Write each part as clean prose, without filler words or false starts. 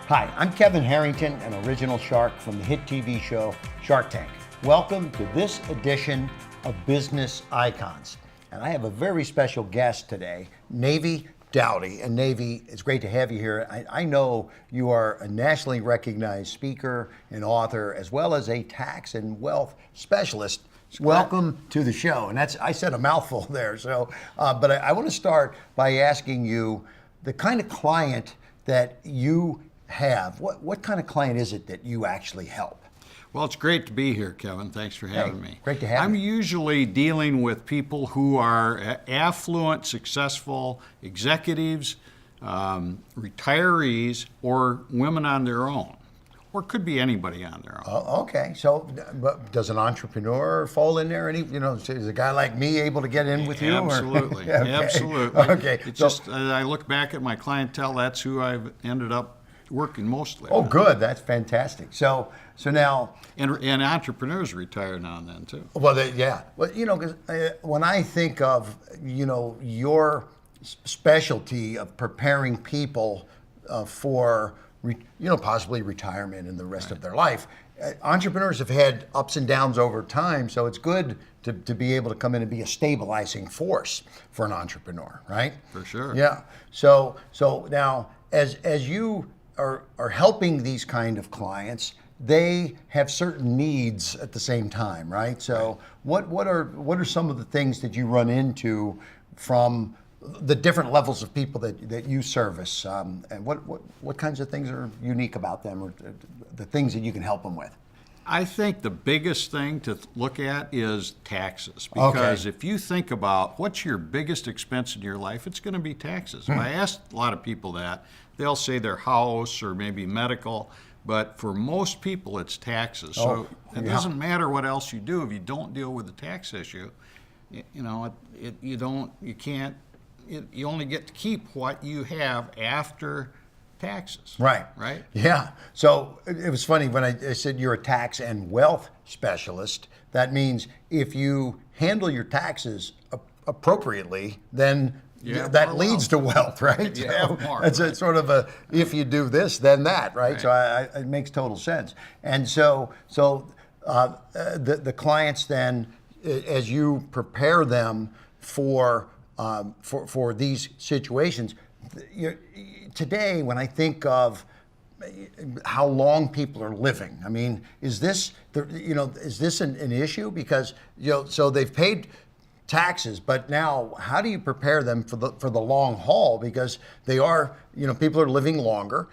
Hi, I'm Kevin Harrington, an original shark from the hit TV show Shark Tank. Welcome to this edition of Business Icons. And I have a very special guest today, Navy Dowdy. And Navy, it's great to have you here. I know you are a nationally recognized speaker and author, as well as a tax and wealth specialist. Welcome to the show. And I said a mouthful there. So, but I want to start by asking you the kind of client that you have. What kind of client is it that you actually help? Well, it's great to be here, Kevin. Thanks for having me. Great to have you. I'm usually dealing with people who are affluent, successful executives, retirees, or women on their own, or could be anybody on their own. Oh, okay. So, but does an entrepreneur fall in there? Is a guy like me able to get in with you? Absolutely, Okay. absolutely. Okay. It's just I look back at my clientele. That's who I've ended up working mostly. Oh, with. good. That's fantastic. So now. And entrepreneurs retire now and then too. Well, yeah. Well, because when I think of your specialty of preparing people for possibly retirement and the rest of their life, entrepreneurs have had ups and downs over time. So it's good to be able to come in and be a stabilizing force for an entrepreneur, right? For sure. Yeah. So now, as you are helping these kind of clients, they have certain needs at the same time, right? So what are some of the things that you run into from the different levels of people that you service, and what kinds of things are unique about them, or the things that you can help them with? I think the biggest thing to look at is taxes, because if you think about what's your biggest expense in your life, it's going to be taxes. If I ask a lot of people that, they'll say their house or maybe medical, but for most people it's taxes. So it doesn't matter what else you do if you don't deal with the tax issue. You only get to keep what you have after taxes. Right. Right? Yeah. So it was funny when I said you're a tax and wealth specialist. That means if you handle your taxes appropriately, then that leads to wealth, right? It's sort of a, if you do this, then that, right? So it makes total sense. And so the clients then, as you prepare them for these situations, today, when I think of how long people are living, I mean, is this an issue? Because so they've paid taxes, but now how do you prepare them for the long haul? Because they are, people are living longer,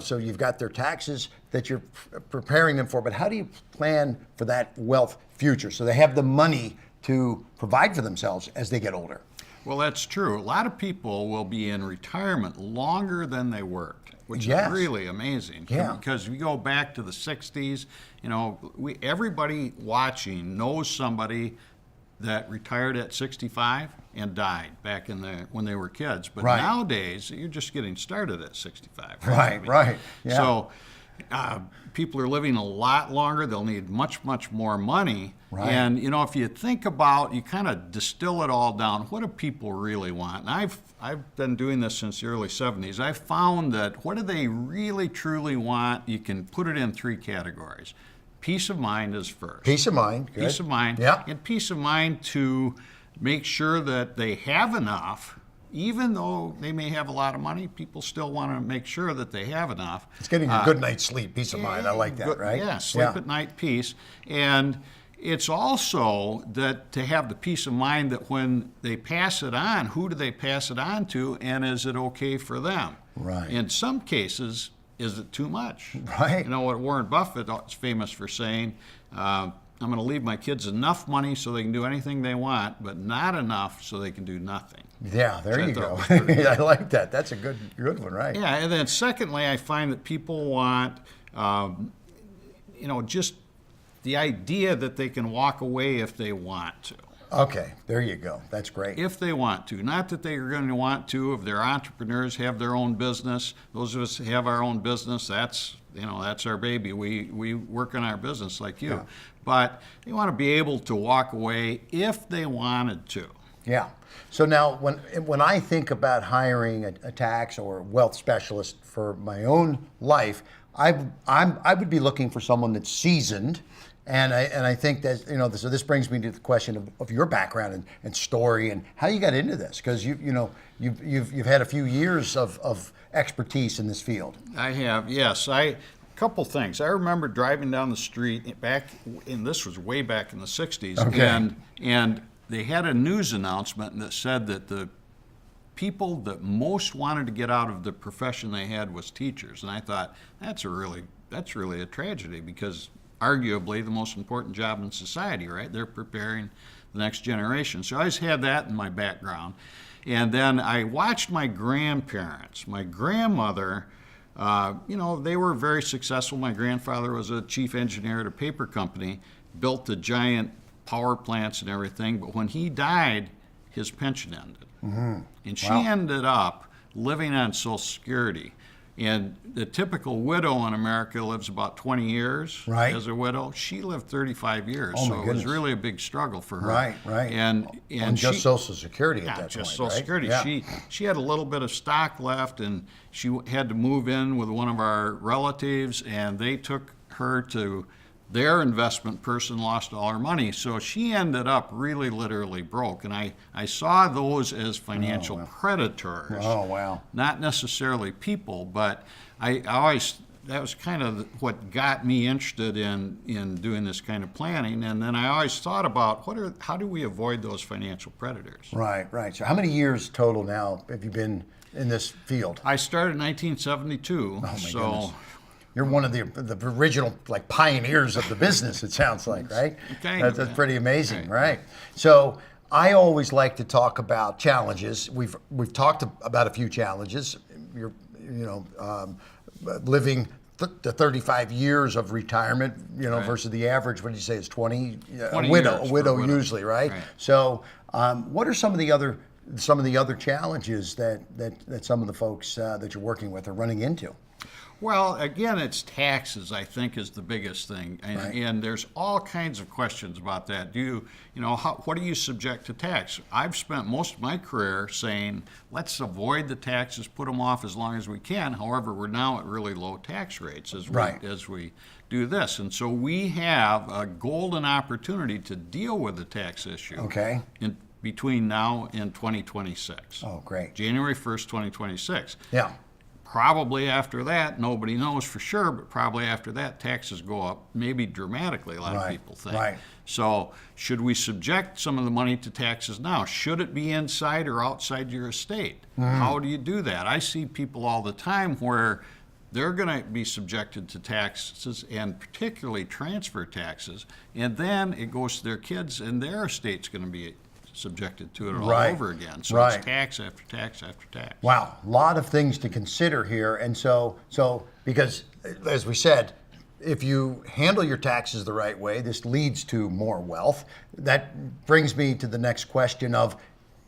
so you've got their taxes that you're preparing them for, but how do you plan for that wealth future so they have the money to provide for themselves as they get older? Well, that's true. A lot of people will be in retirement longer than they worked, which is really amazing. Yeah. Because if you go back to the 60s, everybody watching knows somebody that retired at 65 and died back when they were kids. But nowadays, you're just getting started at 65. Right. Yeah. So people are living a lot longer. They'll need much, much more money. Right. And, if you think about, you kind of distill it all down, what do people really want? And I've been doing this since the early 70s. I've found that what do they really, truly want? You can put it in three categories. Peace of mind is first. Peace of mind. Good. Peace of mind. Yeah. And peace of mind to make sure that they have enough. Even though they may have a lot of money, people still want to make sure that they have enough. It's getting a good night's sleep, peace of mind. I like that, right? Yeah, sleep at night, peace. And it's also that to have the peace of mind that when they pass it on, who do they pass it on to, and is it okay for them? Right. In some cases, is it too much? Right. What Warren Buffett is famous for saying, I'm going to leave my kids enough money so they can do anything they want, but not enough so they can do nothing. Yeah, there you go. I like that. That's a good one, right? Yeah, and then secondly, I find that people want, just the idea that they can walk away if they want to. Okay, there you go. That's great. If they want to. Not that they are going to want to. If they're entrepreneurs, have their own business. Those of us who have our own business, that's our baby. We work in our business like you. Yeah. But they want to be able to walk away if they wanted to. Yeah. So now, when I think about hiring a tax or wealth specialist for my own life, I would be looking for someone that's seasoned. And I think that, so this brings me to the question of your background and story and how you got into this, because you've had a few years of expertise in this field. I have, yes. Couple things. I remember driving down the street and this was way back in the 60s, okay. and they had a news announcement that said that the people that most wanted to get out of the profession they had was teachers. And I thought, that's really a tragedy, because arguably the most important job in society, right? They're preparing the next generation. So I always had that in my background. And then I watched my grandparents. My grandmother, they were very successful. My grandfather was a chief engineer at a paper company, built the giant power plants and everything, but when he died, his pension ended. Mm-hmm. And she ended up living on Social Security. And the typical widow in America lives about 20 years as a widow. She lived 35 years, so it was really a big struggle for her. Right. And just Social Security at that point, just Social right? Security. Yeah. She had a little bit of stock left, and she had to move in with one of our relatives, and they took her to their investment person, lost all her money. So she ended up really literally broke. And I saw those as financial predators. Oh, wow. Not necessarily people, but I always, that was kind of what got me interested in doing this kind of planning. And then I always thought about how do we avoid those financial predators? Right. So how many years total now have you been in this field? I started in 1972. Oh, my goodness. You're one of the original pioneers of the business, it sounds like, right? That's pretty amazing, right? So I always like to talk about challenges. We've talked about a few challenges. You're living the 35 years of retirement, versus the average. What did you say is 20? 20 a widow usually, right? So what are some of the other challenges that some of the folks that you're working with are running into? Well, again, it's taxes, I think, is the biggest thing. And there's all kinds of questions about that. What do you subject to tax? I've spent most of my career saying, let's avoid the taxes, put them off as long as we can. However, we're now at really low tax rates as we do this. And so we have a golden opportunity to deal with the tax issue. Okay. Between now and 2026. Oh, great. January 1st, 2026. Yeah. Probably after that, nobody knows for sure, but probably after that, taxes go up, maybe dramatically, a lot of people think. Right. So should we subject some of the money to taxes now? Should it be inside or outside your estate? Mm-hmm. How do you do that? I see people all the time where they're going to be subjected to taxes, and particularly transfer taxes, and then it goes to their kids, and their estate's going to be subjected to it all over again. So it's tax after tax after tax. Wow, a lot of things to consider here. And so because, as we said, if you handle your taxes the right way, this leads to more wealth. That brings me to the next question of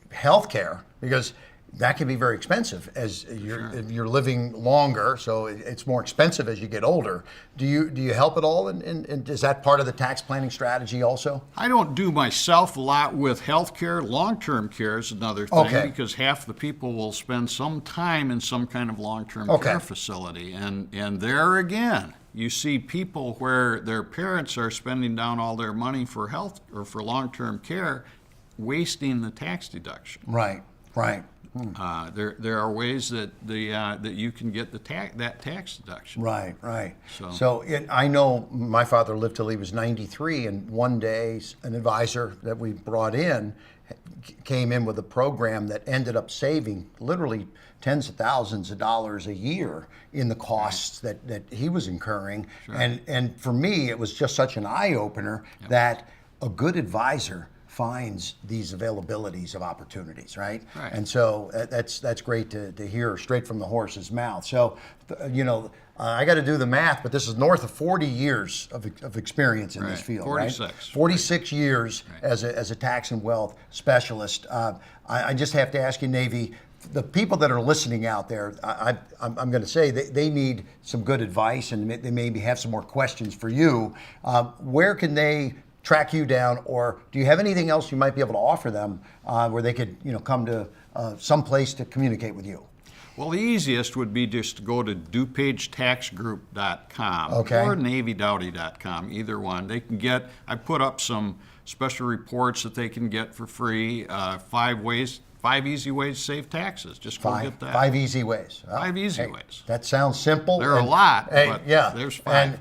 healthcare, because that can be very expensive as you're living longer, so it's more expensive as you get older. Do you help at all, and is that part of the tax planning strategy also? I don't do myself a lot with health care. Long-term care is another thing, because half the people will spend some time in some kind of long-term care facility. And there again, you see people where their parents are spending down all their money for health or for long-term care, wasting the tax deduction. Right. There are ways that that you can get that tax deduction. Right. So I know my father lived till he was 93, and one day an advisor that we brought in came in with a program that ended up saving literally tens of thousands of dollars a year in the costs that he was incurring. Sure. And for me, it was just such an eye-opener that a good advisor finds these availabilities of opportunities, right? And so that's great to hear straight from the horse's mouth. So, I got to do the math, but this is north of 40 years of experience in this field, 46. right? 46 years as a tax and wealth specialist. I just have to ask you, Navy, the people that are listening out there, I'm going to say they need some good advice, and they maybe have some more questions for you. Where can they track you down, or do you have anything else you might be able to offer them where they could, come to some place to communicate with you? Well, the easiest would be just to go to DuPageTaxGroup.com Okay. or NaviDowdy.com, either one. They can get, I put up some special reports that they can get for free, 5 easy ways to save taxes. Just go get that. 5 easy ways. Oh, 5 easy ways. That sounds simple. There are a lot, but yeah. there's 5. And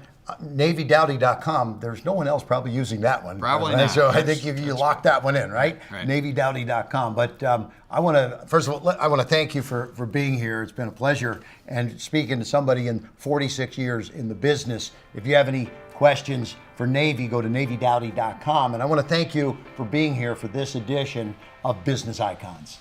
NaviDowdy.com, there's no one else probably using that one. Probably right? not. So I think you locked that one in, right? Right. NaviDowdy.com. But I want to, first of all, I want to thank you for being here. It's been a pleasure. And speaking to somebody in 46 years in the business, if you have any questions for Navy, go to NaviDowdy.com. And I want to thank you for being here for this edition of Business Icons.